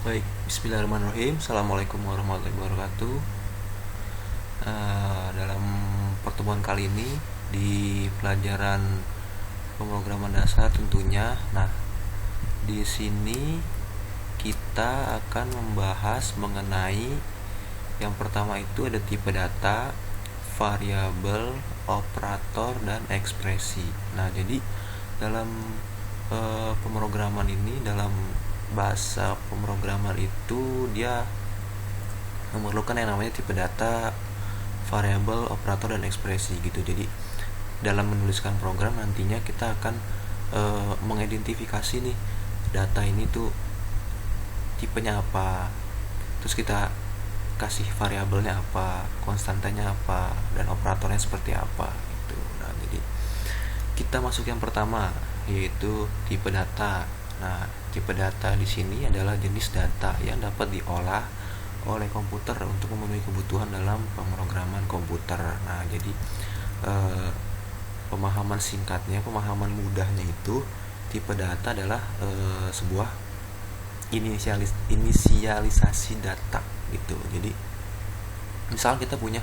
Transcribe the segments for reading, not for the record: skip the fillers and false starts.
Baik, bismillahirrahmanirrahim. Assalamualaikum warahmatullahi wabarakatuh. Dalam pertemuan kali ini di pelajaran pemrograman dasar tentunya. Nah, di sini kita akan membahas mengenai yang pertama itu ada tipe data, variabel, operator, dan ekspresi. Nah, jadi dalam pemrograman ini, dalam bahasa pemrograman itu dia memerlukan yang namanya tipe data, variabel, operator, dan ekspresi gitu. Jadi dalam menuliskan program nantinya kita akan mengidentifikasi nih data ini tuh tipenya apa, terus kita kasih variabelnya apa, konstantanya apa, dan operatornya seperti apa gitu. Nah, jadi kita masuk yang pertama, yaitu tipe data. Nah, tipe data di sini adalah jenis data yang dapat diolah oleh komputer untuk memenuhi kebutuhan dalam pemrograman komputer. Nah, jadi pemahaman singkatnya, pemahaman mudahnya itu tipe data adalah sebuah inisialisasi data gitu. Jadi misal kita punya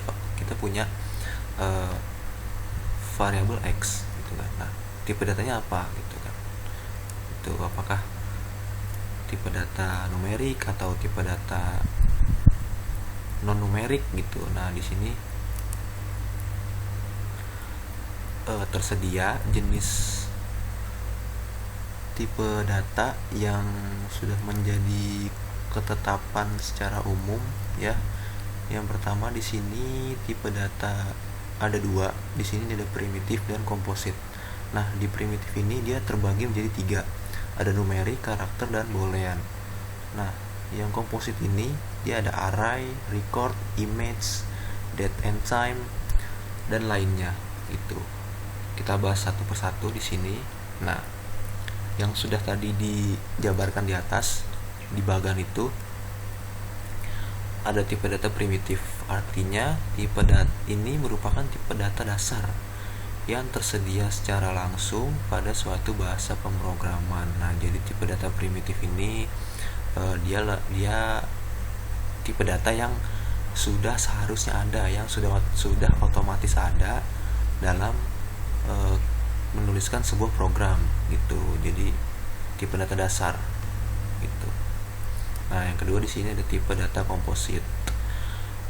variabel x gitu kan. Nah, tipe datanya apa gitu kan. Itu apakah tipe data numerik atau tipe data non numerik gitu. Nah, di sini tersedia jenis tipe data yang sudah menjadi ketetapan secara umum ya. Yang pertama di sini tipe data ada dua. Di sini ada primitif dan komposit. Nah, di primitif ini dia terbagi menjadi tiga. Ada numerik, karakter, dan boolean. Nah, yang komposit ini dia ada array, record, image, date and time, dan lainnya gitu. Kita bahas satu persatu di sini. Nah, yang sudah tadi dijabarkan di atas di bagan itu ada tipe data primitif. Artinya tipe data ini merupakan tipe data dasar yang tersedia secara langsung pada suatu bahasa pemrograman. Nah, jadi tipe data primitif ini dia tipe data yang sudah seharusnya ada, yang sudah otomatis ada dalam menuliskan sebuah program gitu. Jadi tipe data dasar gitu. Nah, yang kedua di sini ada tipe data komposit.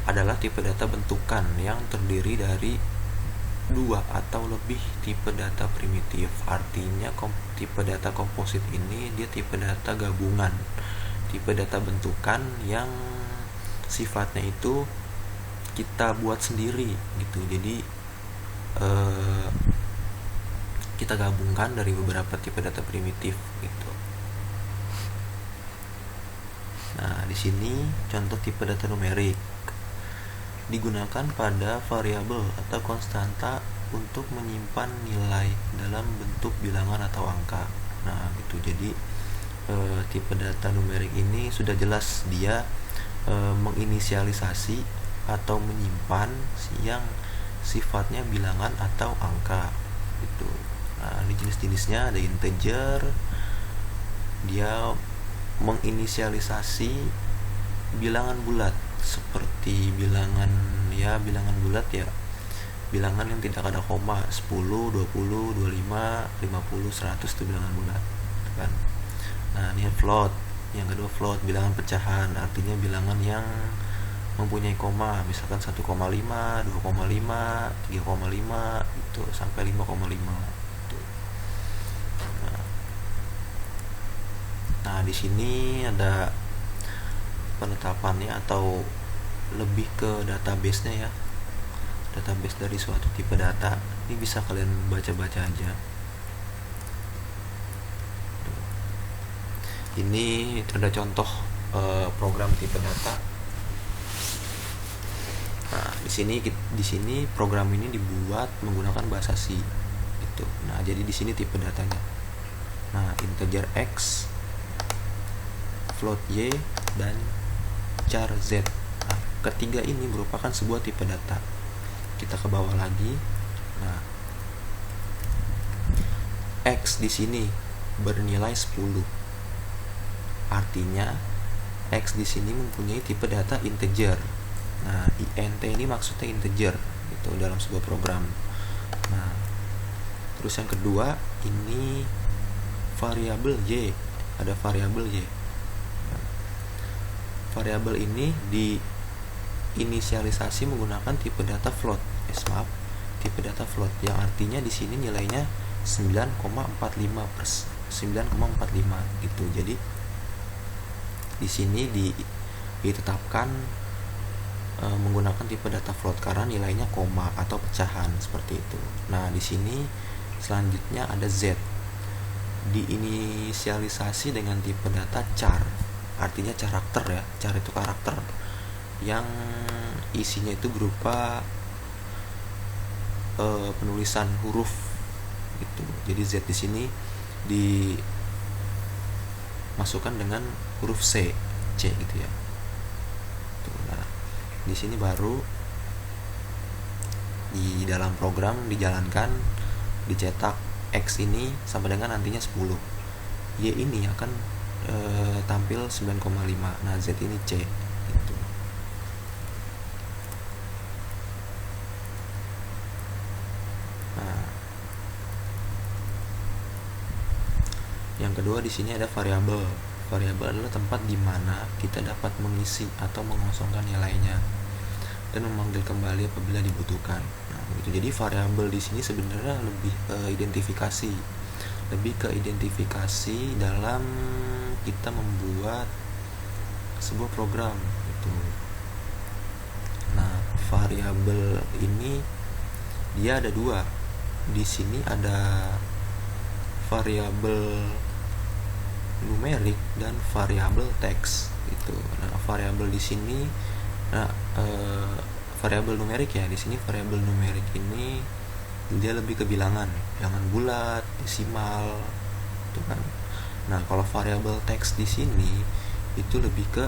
Adalah tipe data bentukan yang terdiri dari dua atau lebih tipe data primitif. Artinya tipe data komposit ini dia tipe data gabungan, tipe data bentukan yang sifatnya itu kita buat sendiri gitu. Jadi kita gabungkan dari beberapa tipe data primitif gitu. Nah, di sini contoh tipe data numerik digunakan pada variabel atau konstanta untuk menyimpan nilai dalam bentuk bilangan atau angka. Nah, gitu. Jadi tipe data numerik ini sudah jelas dia menginisialisasi atau menyimpan yang sifatnya bilangan atau angka gitu. Nah, ini jenis-jenisnya ada integer, dia menginisialisasi bilangan bulat seperti bilangan bulat ya, bilangan yang tidak ada koma, 10, 20, 25, 50, 100 itu bilangan bulat kan. Nah, ini float. Yang kedua float, bilangan pecahan, artinya bilangan yang mempunyai koma, misalkan 1,5, 2,5, 3,5 itu sampai 5,5 gitu. Nah, di sini ada penetapannya atau lebih ke database-nya ya. Database dari suatu tipe data. Ini bisa kalian baca-baca aja. Ini ada contoh program tipe data. Nah, di sini program ini dibuat menggunakan bahasa C gitu. Nah, jadi di sini tipe datanya. Nah, integer X, float Y, dan char Z. Nah, ketiga ini merupakan sebuah tipe data. Kita ke bawah lagi. Nah, X di sini bernilai 10. Artinya X di sini mempunyai tipe data integer. Nah, int ini maksudnya integer gitu dalam sebuah program. Nah, terus yang kedua ini variabel y, ada variabel y. Variabel ini diinisialisasi menggunakan tipe data float. Tipe data float yang artinya di sini nilainya 9,45 gitu. Jadi di sini ditetapkan menggunakan tipe data float karena nilainya koma atau pecahan seperti itu. Nah, di sini selanjutnya ada z, diinisialisasi dengan tipe data char, artinya karakter ya. Char itu karakter yang isinya itu berupa penulisan huruf gitu. Jadi z di sini dimasukkan dengan huruf c gitu ya. Nah, di sini baru di dalam program dijalankan, dicetak X ini sama dengan nantinya 10. Y ini akan tampil 9,5. Nah, Z ini C gitu. Nah, yang kedua di sini ada variabel. Variabel adalah tempat di mana kita dapat mengisi atau mengosongkan nilainya dan memanggil kembali apabila dibutuhkan. Nah, begitu. Jadi variabel di sini sebenarnya lebih ke identifikasi dalam kita membuat sebuah program gitu. Nah, variabel ini dia ada dua. Di sini ada variabel numerik dan variabel teks gitu. Nah, variabel di sini variabel numerik ya. Di sini variabel numerik ini dia lebih ke bilangan bulat, desimal, gitu kan. Nah, kalau variabel teks di sini itu lebih ke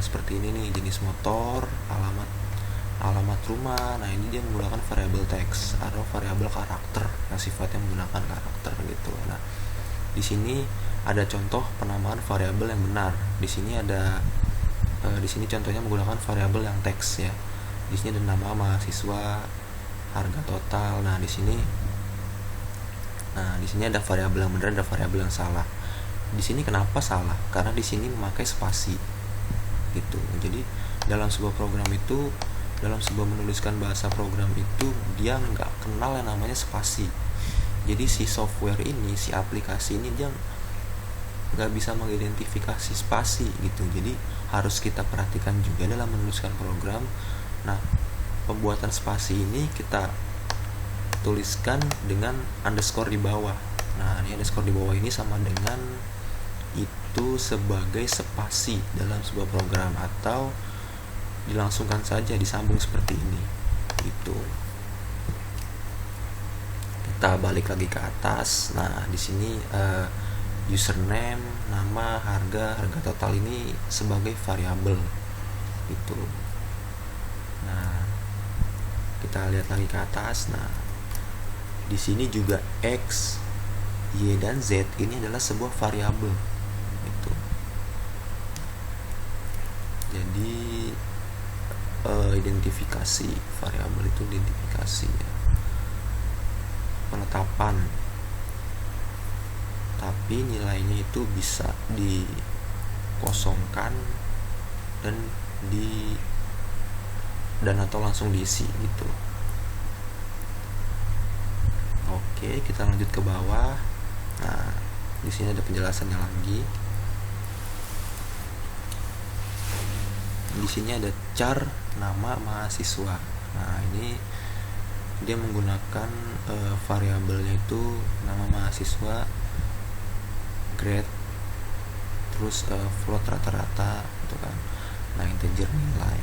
seperti ini nih, jenis motor, alamat rumah. Nah, ini dia menggunakan variabel teks atau variabel karakter yang sifatnya menggunakan karakter gitu. Nah, di sini ada contoh penamaan variabel yang benar. Di sini contohnya menggunakan variabel yang teks ya. Di sini ada nama mahasiswa, harga total. Nah, di sini ada variabel yang benar, ada variabel yang salah. Di sini kenapa salah? Karena di sini memakai spasi gitu. Jadi dalam sebuah menuliskan bahasa program itu dia nggak kenal yang namanya spasi. Jadi si software ini, si aplikasi ini dia nggak bisa mengidentifikasi spasi gitu. Jadi harus kita perhatikan juga dalam menuliskan program. Nah, pembuatan spasi ini kita tuliskan dengan underscore di bawah. Nah, ini underscore di bawah ini sama dengan itu sebagai spasi dalam sebuah program, atau dilangsungkan saja disambung seperti ini gitu. Kita balik lagi ke atas. Nah, di sini username, nama, harga total ini sebagai variabel gitu. Nah, kita lihat lagi ke atas. Nah, di sini juga X, Y, dan Z ini adalah sebuah variabel gitu. Jadi identifikasi variabel itu identifikasi ya, penetapan, tapi nilainya itu bisa dikosongkan dan atau langsung diisi gitu. Oke, kita lanjut ke bawah. Nah, di sini ada penjelasannya lagi. Di sini ada char nama mahasiswa. Nah, ini dia menggunakan variabelnya itu nama mahasiswa, grade, terus float rata-rata gitu kan. Nah, integer nilai.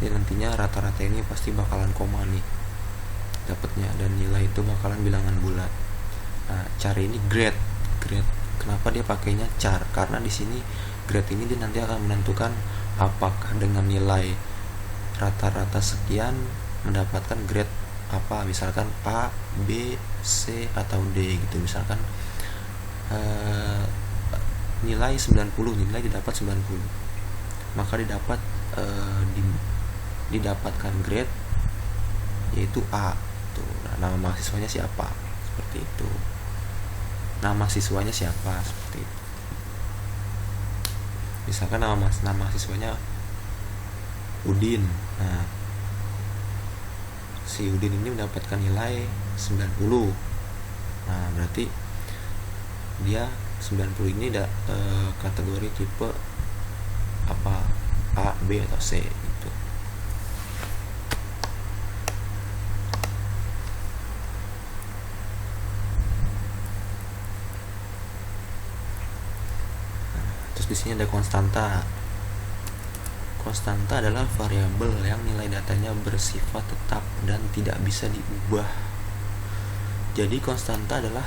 Jadi nantinya rata-rata ini pasti bakalan koma nih dapatnya, dan nilai itu bakalan bilangan bulat. Nah, char ini grade. Kenapa dia pakainya char? Karena di sini grade ini dia nanti akan menentukan apakah dengan nilai rata-rata sekian mendapatkan grade apa, misalkan A, B, C, atau D gitu. Misalkan nilai 90, nilai didapat 90 maka didapatkan grade yaitu A tuh. Nah, nama mahasiswanya siapa, seperti itu. Nama siswanya siapa, seperti itu. Misalkan nama mahasiswanya Udin. Nah, si Udin ini mendapatkan nilai 90. Nah, berarti dia 90 ini kategori tipe apa, A, B atau C gitu. Terus di sini ada konstanta. Konstanta adalah variabel yang nilai datanya bersifat tetap dan tidak bisa diubah. Jadi konstanta adalah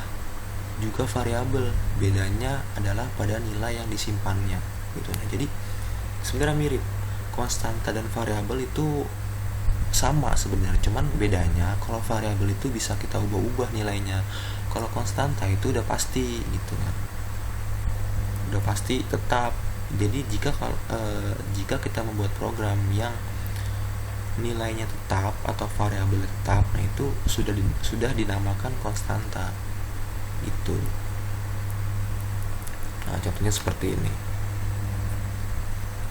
juga variabel, bedanya adalah pada nilai yang disimpannya gitu. Nah, jadi sebenarnya mirip. Konstanta dan variabel itu sama sebenarnya, cuman bedanya kalau variabel itu bisa kita ubah-ubah nilainya. Kalau konstanta itu udah pasti gitu kan. Udah pasti tetap. Jadi jika kita membuat program yang nilainya tetap atau variabel tetap, nah itu sudah dinamakan konstanta itu. Nah, contohnya seperti ini.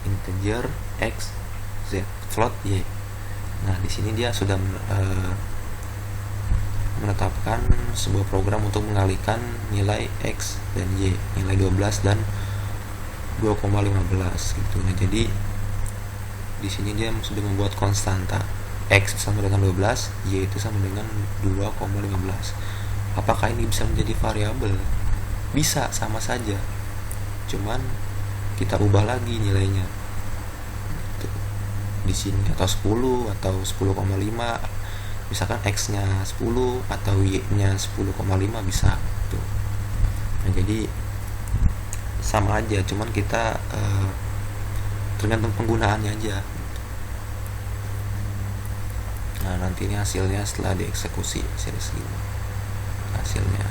Integer x, z, float y. Nah, di sini dia sudah menetapkan sebuah program untuk mengalihkan nilai x dan y, nilai 12 dan 2,15 gitu. Nah, jadi di sini dia sudah membuat konstanta x sama dengan 12, y itu sama dengan 2,15. Apakah ini bisa menjadi variabel? Bisa, sama saja. Cuman kita ubah lagi nilainya. Di sini atau 10 atau 10,5. Misalkan x-nya 10 atau y-nya 10,5 bisa tuh. Nah, jadi sama aja, cuman kita tergantung penggunaannya aja. Nah, nanti ini hasilnya setelah dieksekusi, hasilnya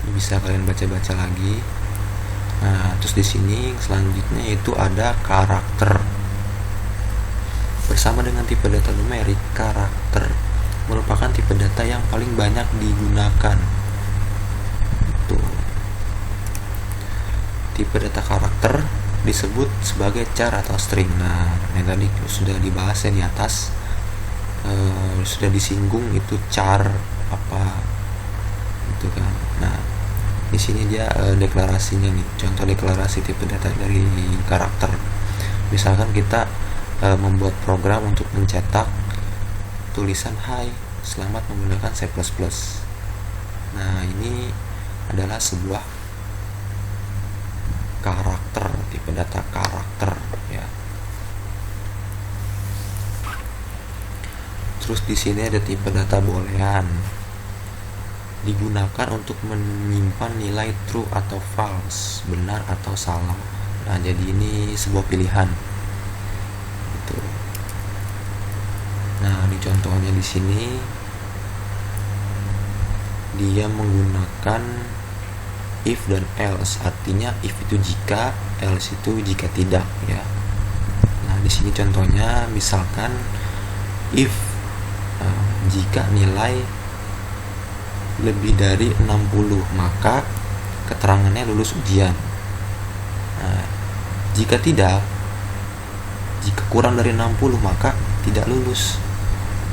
ini bisa kalian baca-baca lagi. Nah, terus di sini selanjutnya itu ada karakter. Bersama dengan tipe data numerik, karakter merupakan tipe data yang paling banyak digunakan. Tuh. Tipe data karakter disebut sebagai char atau string. Nah, yang tadi sudah dibahas ya di atas, sudah disinggung itu char apa gitu kan. Nah, di sini dia deklarasinya nih, contoh deklarasi tipe data dari karakter. Misalkan kita membuat program untuk mencetak tulisan "Hai, selamat menggunakan C++". Nah, ini adalah sebuah karakter, tipe data karakter ya. Terus di sini ada tipe data boolean, digunakan untuk menyimpan nilai true atau false, benar atau salah. Nah, jadi ini sebuah pilihan. Gitu. Nah, di contohnya di sini dia menggunakan if dan else, artinya if itu jika, else itu jika tidak ya. Nah, di sini contohnya misalkan if jika nilai lebih dari 60 maka keterangannya lulus ujian. Nah, jika tidak, jika kurang dari 60 maka tidak lulus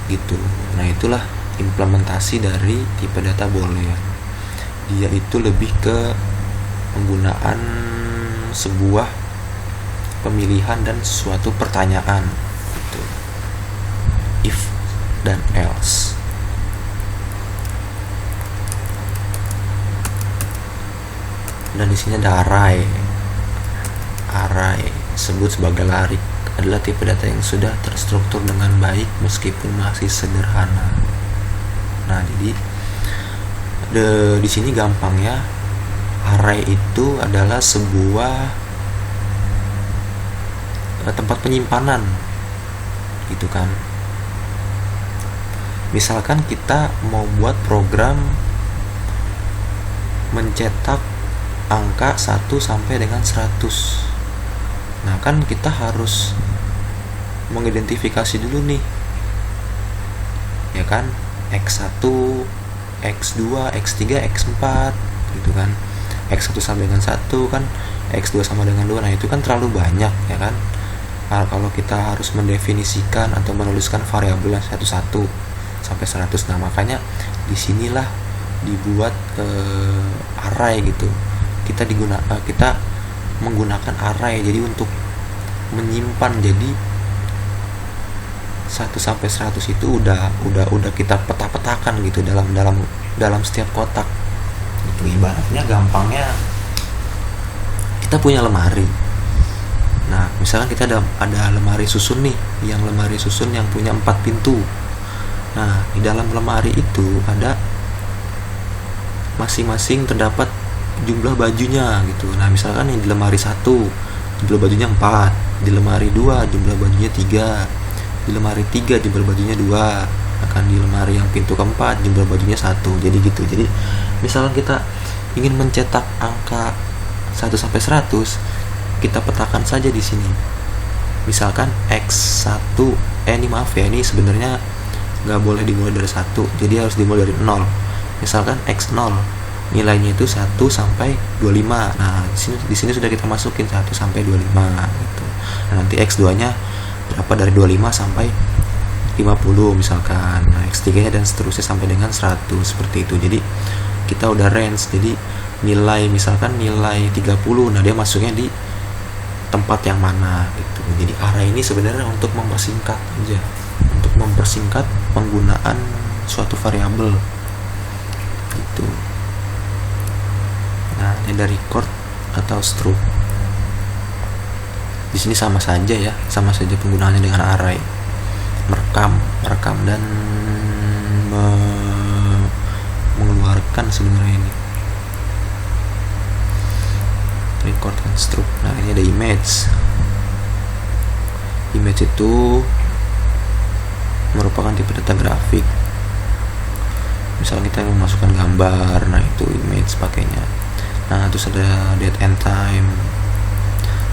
gitu. Nah, itulah implementasi dari tipe data boolean. Dia itu lebih ke penggunaan sebuah pemilihan dan suatu pertanyaan gitu. If dan else. Dan di sini ada array. Array disebut sebagai larik, adalah tipe data yang sudah terstruktur dengan baik meskipun masih sederhana. Nah, jadi di sini gampang ya. Array itu adalah sebuah tempat penyimpanan gitu kan. Misalkan kita mau buat program mencetak angka 1 sampai dengan 100. Nah kan kita harus mengidentifikasi dulu nih, ya kan, X1, X2, X3, X4 gitu kan. X1 sama dengan 1 kan, X2 sama dengan 2. Nah itu kan terlalu banyak, ya kan. Nah, kalau kita harus mendefinisikan atau menuliskan variabel satu-satu sampai 100, nah makanya disinilah dibuat array gitu. Kita menggunakan array jadi untuk menyimpan. Jadi 1 sampai 100 itu udah kita peta-petakan gitu dalam setiap kotak. Itu ibaratnya gampangnya kita punya lemari. Nah, misalkan kita ada lemari susun nih, lemari susun yang punya 4 pintu. Nah, di dalam lemari itu ada masing-masing terdapat jumlah bajunya gitu. Nah, misalkan di lemari 1 jumlah bajunya 4, di lemari 2 jumlah bajunya 3, di lemari 3 jumlah bajunya 2, akan di lemari yang pintu keempat jumlah bajunya 1. Jadi gitu. Jadi misalkan kita ingin mencetak angka 1 sampai 100, kita petakan saja di sini. Misalkan X1, ini sebenarnya nggak boleh dimulai dari 1, jadi harus dimulai dari 0. Misalkan X0 nilainya itu 1 sampai 25. Nah, di sini sudah kita masukin 1 sampai 25 gitu. Nah, nanti X2-nya berapa dari 25 sampai 50 misalkan. Nah, X3-nya dan seterusnya sampai dengan 100 seperti itu. Jadi kita udah range. Jadi misalkan nilai 30, nah dia masuknya di tempat yang mana gitu. Jadi array ini sebenarnya untuk mempersingkat aja, untuk mempersingkat penggunaan suatu variabel gitu. Nah, ini dari record atau struct. Di sini sama saja penggunaannya dengan array. Merekam dan mengeluarkan sebenarnya ini. Record dan struct. Nah, ini ada image. Image itu merupakan tipe data grafik. Misalnya kita memasukkan gambar, nah itu image pakainya. Nah, terus ada date and time.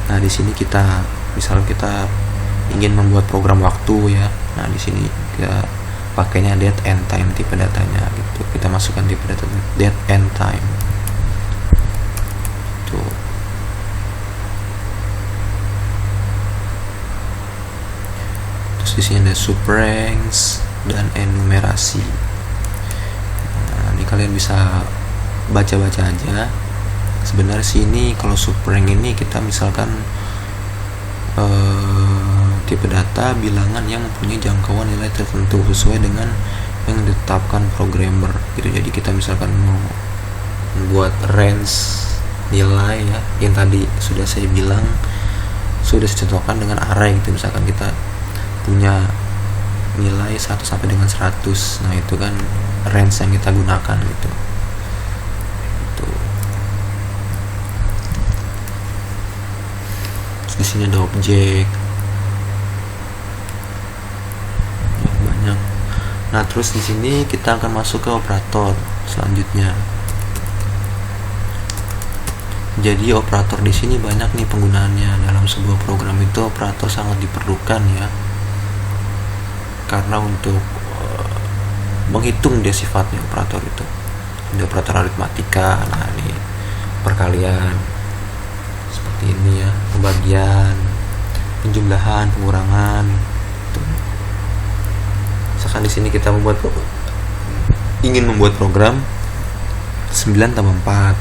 Nah, di sini misalnya kita ingin membuat program waktu ya. Nah, di sini kita pakainya date and time tipe datanya gitu. Kita masukkan tipe data date and time. Tuh. Terus di sini ada subranks dan enumerasi. Nah, ini kalian bisa baca-baca aja. Sebenarnya sini kalau subrank ini kita misalkan tipe data bilangan yang mempunyai jangkauan nilai tertentu sesuai dengan yang ditetapkan programmer gitu. Jadi kita misalkan mau membuat range nilai ya, yang tadi sudah saya bilang sudah dicontohkan dengan array gitu. Misalkan kita punya nilai 1 sampai dengan 100, nah itu kan range yang kita gunakan gitu. Di sini ada objek banyak. Nah, terus di sini kita akan masuk ke operator selanjutnya. Jadi operator di sini banyak nih penggunaannya. Dalam sebuah program itu operator sangat diperlukan ya, karena untuk menghitung dia sifatnya operator itu. Ada operator aritmatika, nah ini perkalian seperti ini ya, pembagian, penjumlahan, pengurangan gitu. Misalkan di sini kita ingin membuat program 9 tambah 4,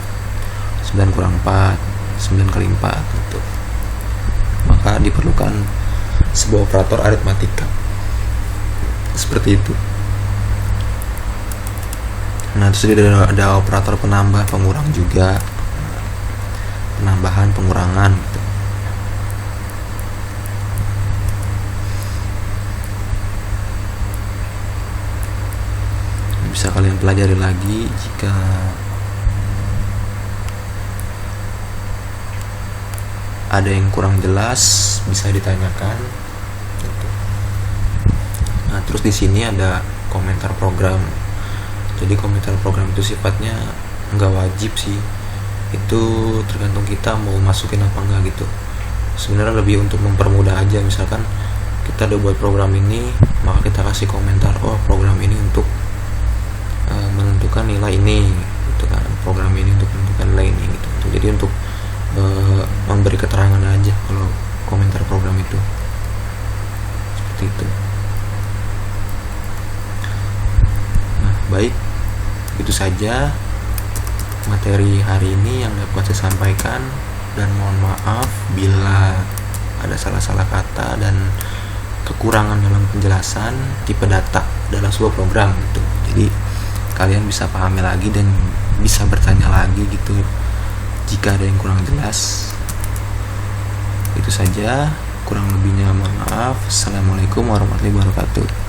9 kurang 4, 9 kali 4 gitu. Maka diperlukan sebuah operator aritmatika seperti itu. Nah, terus ada operator penambah, pengurang juga, penambahan, pengurangan gitu. Bisa kalian pelajari lagi jika ada yang kurang jelas, bisa ditanyakan gitu. Nah, terus di sini ada komentar program. Jadi komentar program itu sifatnya nggak wajib sih, itu tergantung kita mau masukin apa enggak gitu. Sebenarnya lebih untuk mempermudah aja, misalkan kita udah buat program ini, maka kita kasih komentar, oh program ini untuk menentukan nilai ini gitu kan, program ini untuk menentukan nilai ini gitu. Jadi untuk memberi keterangan aja kalau komentar program itu, seperti itu. Nah, baik, itu saja materi hari ini yang dapat saya sampaikan, dan mohon maaf bila ada salah-salah kata dan kekurangan dalam penjelasan tipe data dalam sebuah program gitu. Jadi kalian bisa pahami lagi dan bisa bertanya lagi gitu jika ada yang kurang jelas. Itu saja, kurang lebihnya maaf. Assalamualaikum warahmatullahi wabarakatuh.